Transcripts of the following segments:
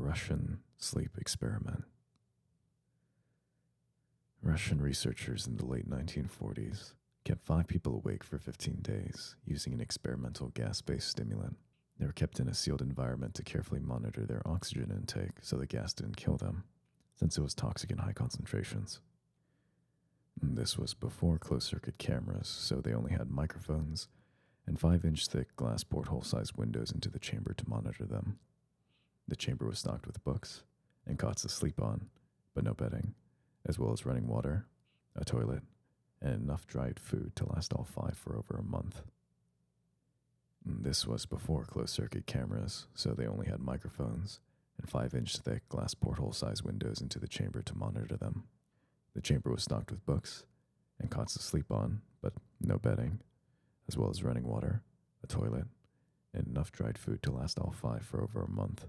Russian sleep experiment. Russian researchers in the late 1940s kept 5 people awake for 15 days using an experimental gas-based stimulant. They were kept in a sealed environment to carefully monitor their oxygen intake so the gas didn't kill them, since it was toxic in high concentrations. This was before closed-circuit cameras, so they only had microphones and 5-inch thick glass porthole-sized windows into the chamber to monitor them. The chamber was stocked with books and cots to sleep on, but no bedding, as well as running water, a toilet, and enough dried food to last all 5 for over a month. This was before closed-circuit cameras, so they only had microphones and 5-inch thick glass porthole-sized windows into the chamber to monitor them. The chamber was stocked with books and cots to sleep on, but no bedding, as well as running water, a toilet, and enough dried food to last all 5 for over a month.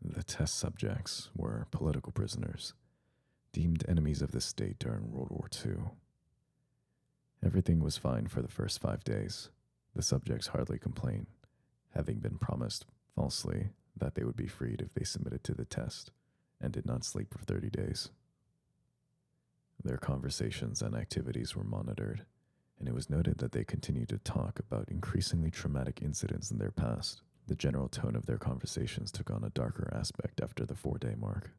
The test subjects were political prisoners, deemed enemies of the state during World War II. Everything was fine for the first 5 days. The subjects hardly complained, having been promised, falsely, that they would be freed if they submitted to the test, and did not sleep for 30 days. Their conversations and activities were monitored, and it was noted that they continued to talk about increasingly traumatic incidents in their past. The general tone of their conversations took on a darker aspect after the 4-day mark.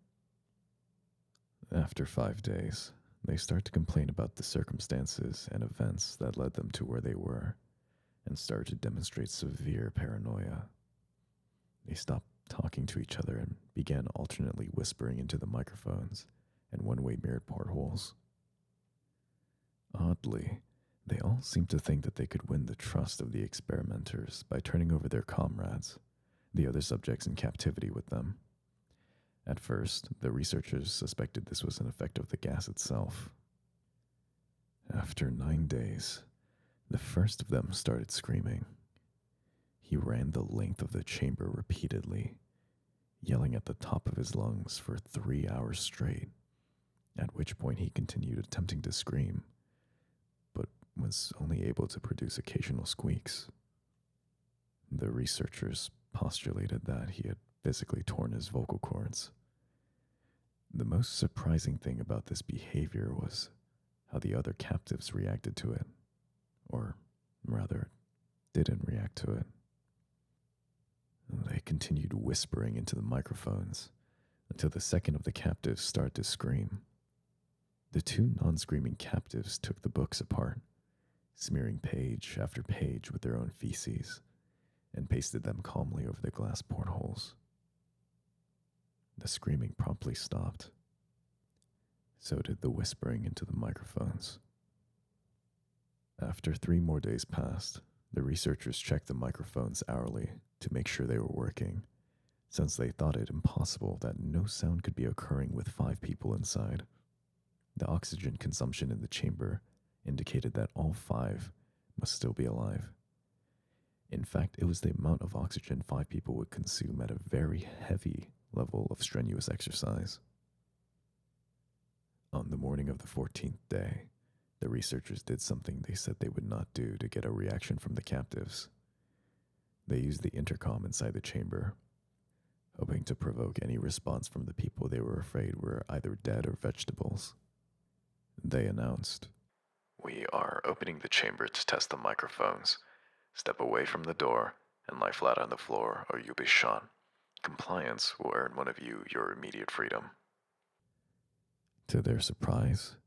After 5 days, they start to complain about the circumstances and events that led them to where they were, and started to demonstrate severe paranoia. They stopped talking to each other and began alternately whispering into the microphones and one-way mirrored portholes. Oddly, they all seemed to think that they could win the trust of the experimenters by turning over their comrades, the other subjects in captivity with them. At first, the researchers suspected this was an effect of the gas itself. After 9 days, the first of them started screaming. He ran the length of the chamber repeatedly, yelling at the top of his lungs for 3 hours straight, at which point he continued attempting to scream, but was only able to produce occasional squeaks. The researchers postulated that he had physically torn his vocal cords. The most surprising thing about this behavior was how the other captives reacted to it, or rather, didn't react to it. They continued whispering into the microphones until the second of the captives started to scream. The 2 non-screaming captives took the books apart, smearing page after page with their own feces, and pasted them calmly over the glass portholes. The screaming promptly stopped. So did the whispering into the microphones. After 3 more days passed, the researchers checked the microphones hourly to make sure they were working, since they thought it impossible that no sound could be occurring with 5 people inside. The oxygen consumption in the chamber indicated that all 5 must still be alive. In fact, it was the amount of oxygen 5 people would consume at a very heavy level of strenuous exercise. On the morning of the 14th day, the researchers did something they said they would not do to get a reaction from the captives. They used the intercom inside the chamber, hoping to provoke any response from the people they were afraid were either dead or vegetables. They announced, "We are opening the chamber to test the microphones. Step away from the door and lie flat on the floor or you'll be shot. Compliance will earn one of you your immediate freedom." To their surprise,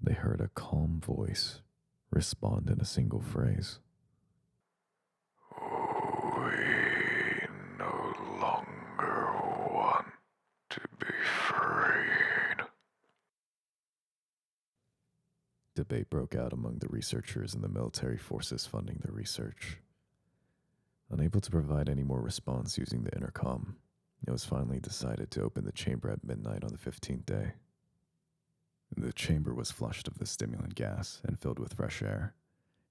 they heard a calm voice respond in a single phrase. "We no longer want to be freed." Debate broke out among the researchers and the military forces funding the research. Unable to provide any more response using the intercom, it was finally decided to open the chamber at midnight on the 15th day. The chamber was flushed of the stimulant gas and filled with fresh air,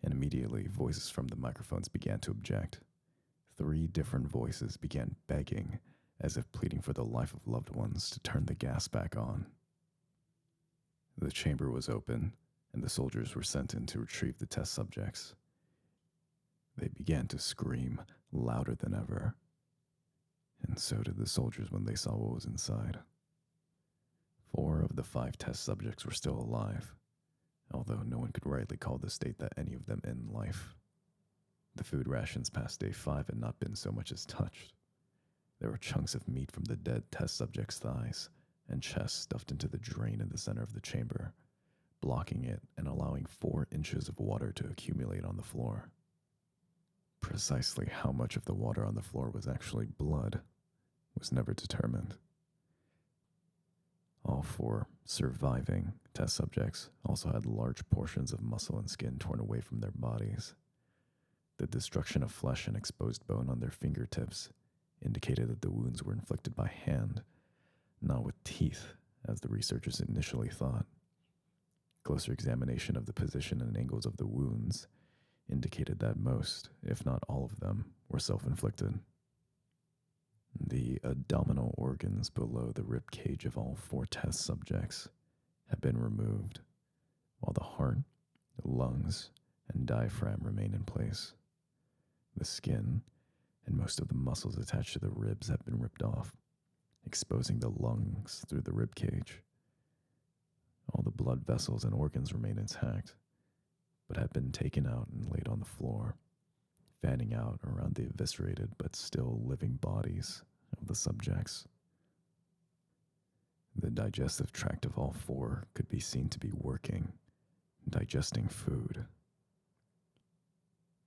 and immediately voices from the microphones began to object. 3 different voices began begging, as if pleading for the life of loved ones, to turn the gas back on. The chamber was open, and the soldiers were sent in to retrieve the test subjects. They began to scream louder than ever, and And so did the soldiers when they saw what was inside. 4 of the 5 test subjects were still alive, although no one could rightly call the state that any of them in life. The food rations past day 5 had not been so much as touched. There were chunks of meat from the dead test subject's thighs and chest stuffed into the drain in the center of the chamber, blocking it and allowing 4 inches of water to accumulate on the floor. Precisely how much of the water on the floor was actually blood was never determined. All 4 surviving test subjects also had large portions of muscle and skin torn away from their bodies. The destruction of flesh and exposed bone on their fingertips indicated that the wounds were inflicted by hand, not with teeth, as the researchers initially thought. Closer examination of the position and angles of the wounds indicated that most, if not all of them, were self-inflicted. The abdominal organs below the rib cage of all 4 test subjects had been removed, while the heart, lungs, and diaphragm remain in place. The skin and most of the muscles attached to the ribs have been ripped off, exposing the lungs through the rib cage. All the blood vessels and organs remain intact, but have been taken out and laid on the floor, fanning out around the eviscerated but still living bodies of the subjects. The digestive tract of all 4 could be seen to be working, digesting food.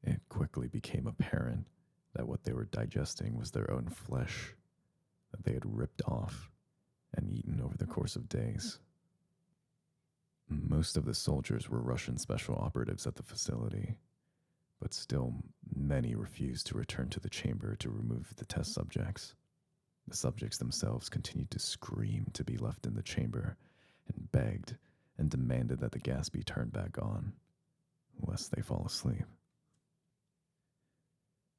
It quickly became apparent that what they were digesting was their own flesh that they had ripped off and eaten over the course of days. Most of the soldiers were Russian special operatives at the facility, but still many refused to return to the chamber to remove the test subjects. The subjects themselves continued to scream to be left in the chamber and begged and demanded that the gas be turned back on, lest they fall asleep.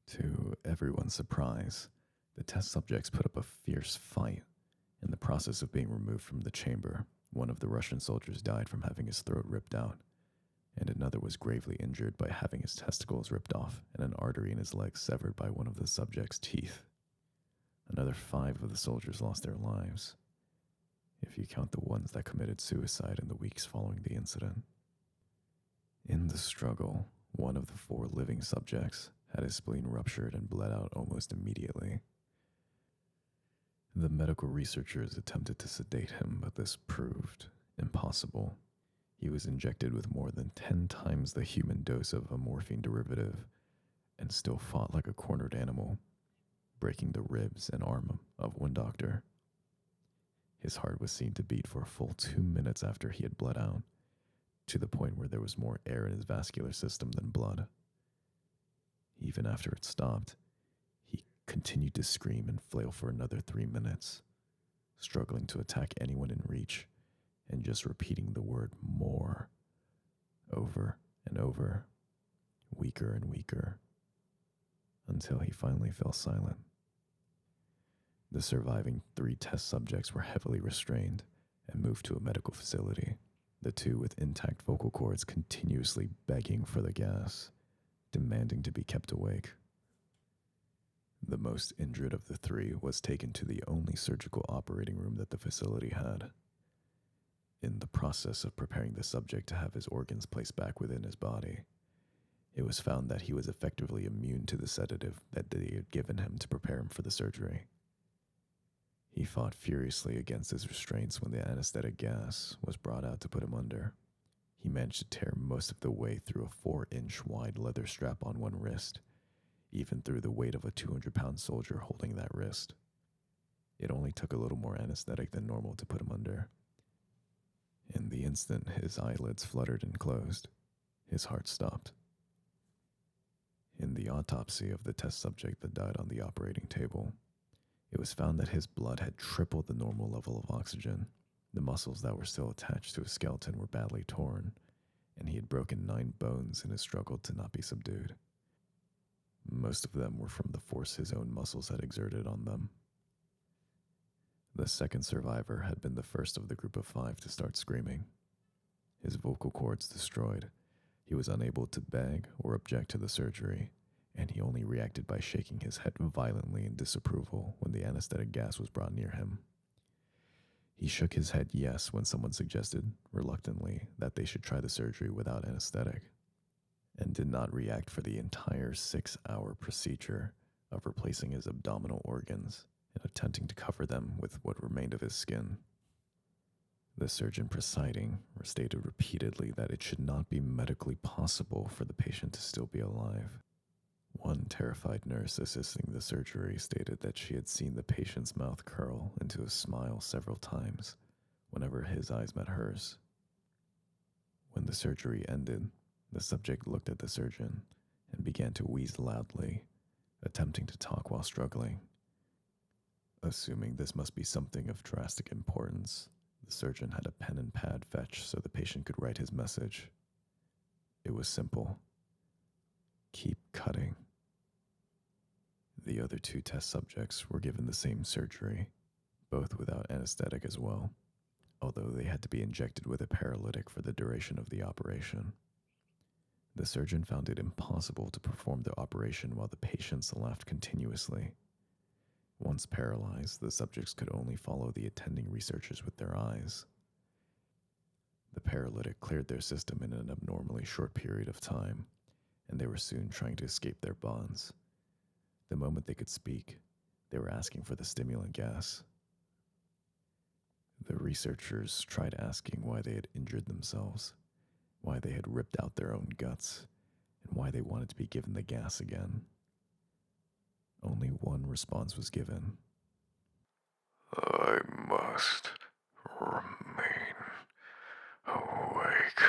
To everyone's surprise, the test subjects put up a fierce fight. In the process of being removed from the chamber, one of the Russian soldiers died from having his throat ripped out, and another was gravely injured by having his testicles ripped off and an artery in his leg severed by one of the subject's teeth. Another 5 of the soldiers lost their lives, if you count the ones that committed suicide in the weeks following the incident. In the struggle, one of the 4 living subjects had his spleen ruptured and bled out almost immediately. The medical researchers attempted to sedate him, but this proved impossible. He was injected with more than 10 times the human dose of a morphine derivative and still fought like a cornered animal, breaking the ribs and arm of one doctor. His heart was seen to beat for a full 2 minutes after he had bled out, to the point where there was more air in his vascular system than blood. Even after it stopped, he continued to scream and flail for another 3 minutes, struggling to attack anyone in reach and just repeating the word "more" over and over, weaker and weaker, until he finally fell silent. The surviving 3 test subjects were heavily restrained and moved to a medical facility, the 2 with intact vocal cords continuously begging for the gas, demanding to be kept awake. The most injured of the 3 was taken to the only surgical operating room that the facility had. In the process of preparing the subject to have his organs placed back within his body, it was found that he was effectively immune to the sedative that they had given him to prepare him for the surgery. He fought furiously against his restraints when the anesthetic gas was brought out to put him under. He managed to tear most of the way through a 4-inch wide leather strap on one wrist, even through the weight of a 200-pound soldier holding that wrist. It only took a little more anesthetic than normal to put him under. In the instant his eyelids fluttered and closed, his heart stopped. In the autopsy of the test subject that died on the operating table, it was found that his blood had tripled the normal level of oxygen. The muscles that were still attached to his skeleton were badly torn, and he had broken 9 bones in his struggle to not be subdued. Most of them were from the force his own muscles had exerted on them. The second survivor had been the first of the group of 5 to start screaming. His vocal cords destroyed, he was unable to beg or object to the surgery, and he only reacted by shaking his head violently in disapproval when the anesthetic gas was brought near him. He shook his head yes when someone suggested, reluctantly, that they should try the surgery without anesthetic, and did not react for the entire 6-hour procedure of replacing his abdominal organs and attempting to cover them with what remained of his skin. The surgeon presiding stated repeatedly that it should not be medically possible for the patient to still be alive. One terrified nurse assisting the surgery stated that she had seen the patient's mouth curl into a smile several times whenever his eyes met hers. When the surgery ended, the subject looked at the surgeon and began to wheeze loudly, attempting to talk while struggling. Assuming this must be something of drastic importance, the surgeon had a pen and pad fetched so the patient could write his message. It was simple. Keep cutting. The other 2 test subjects were given the same surgery, both without anesthetic as well, although they had to be injected with a paralytic for the duration of the operation. The surgeon found it impossible to perform the operation while the patients laughed continuously. Once paralyzed, the subjects could only follow the attending researchers with their eyes. The paralytic cleared their system in an abnormally short period of time, and they were soon trying to escape their bonds. The moment they could speak, they were asking for the stimulant gas. The researchers tried asking why they had injured themselves, why they had ripped out their own guts, and why they wanted to be given the gas again. Only one response was given. I must remain awake.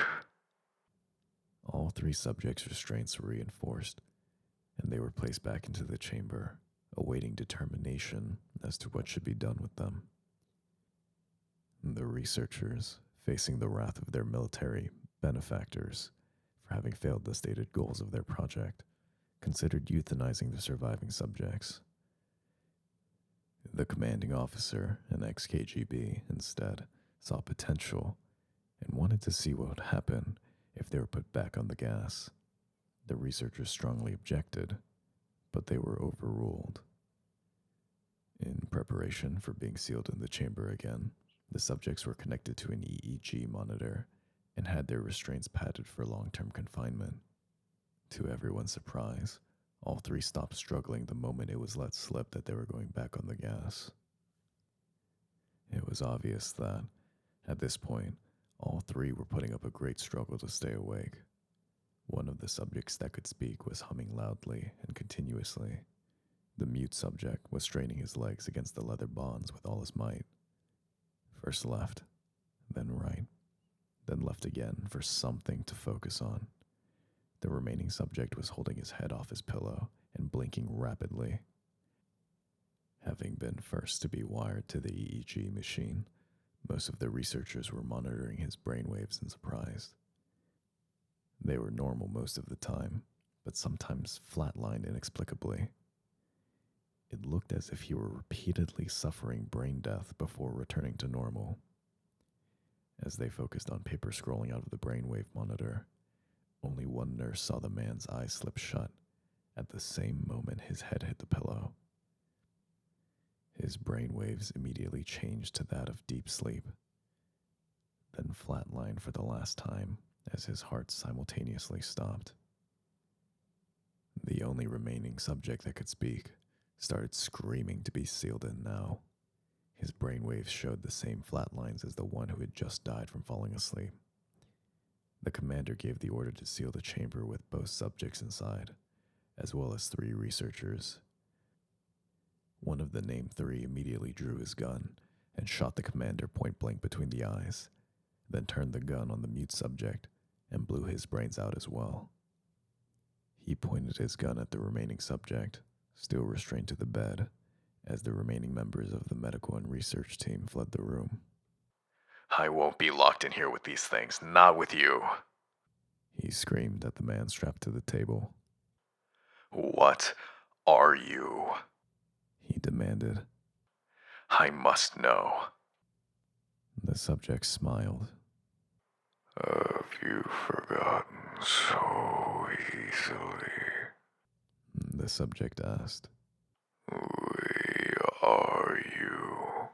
All 3 subjects' restraints were reinforced, and they were placed back into the chamber, awaiting determination as to what should be done with them. The researchers, facing the wrath of their military benefactors for having failed the stated goals of their project, considered euthanizing the surviving subjects. The commanding officer, an ex-KGB, instead saw potential and wanted to see what would happen if they were put back on the gas. The researchers strongly objected, but they were overruled. In preparation for being sealed in the chamber again, the subjects were connected to an EEG monitor and had their restraints padded for long-term confinement. To everyone's surprise, all 3 stopped struggling the moment it was let slip that they were going back on the gas. It was obvious that, at this point, all 3 were putting up a great struggle to stay awake. One of the subjects that could speak was humming loudly and continuously. The mute subject was straining his legs against the leather bonds with all his might. First left, then right, then left again for something to focus on. The remaining subject was holding his head off his pillow and blinking rapidly. Having been first to be wired to the EEG machine, most of the researchers were monitoring his brainwaves in surprise. They were normal most of the time, but sometimes flatlined inexplicably. It looked as if he were repeatedly suffering brain death before returning to normal. As they focused on paper scrolling out of the brainwave monitor, only one nurse saw the man's eyes slip shut at the same moment his head hit the pillow. His brainwaves immediately changed to that of deep sleep, then flatlined for the last time as his heart simultaneously stopped. The only remaining subject that could speak started screaming to be sealed in now. His brainwaves showed the same flat lines as the one who had just died from falling asleep. The commander gave the order to seal the chamber with both subjects inside, as well as 3 researchers. One of the named 3 immediately drew his gun and shot the commander point blank between the eyes, then turned the gun on the mute subject and blew his brains out as well. He pointed his gun at the remaining subject, still restrained to the bed, as the remaining members of the medical and research team fled the room. I won't be locked in here with these things, not with you. He screamed at the man strapped to the table. What are you? He demanded. I must know. The subject smiled. Have you forgotten so easily? the subject asked. We are you.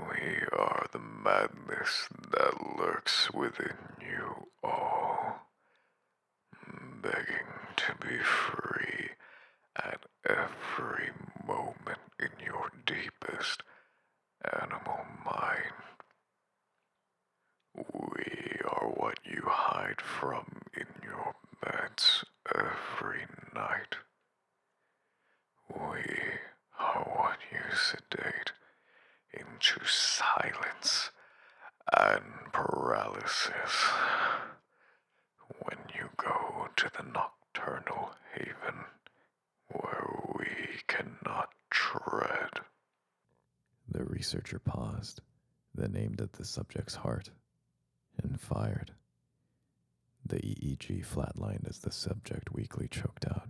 We are the madness that lurks within you all, begging to be free at every moment in your deepest animal mind. We are what you hide from in your beds every night. We are what you sedate into silence and paralysis when you go to the nocturnal haven where we cannot tread. The researcher paused, then aimed at the subject's heart and fired. The EEG flatlined as the subject weakly choked out.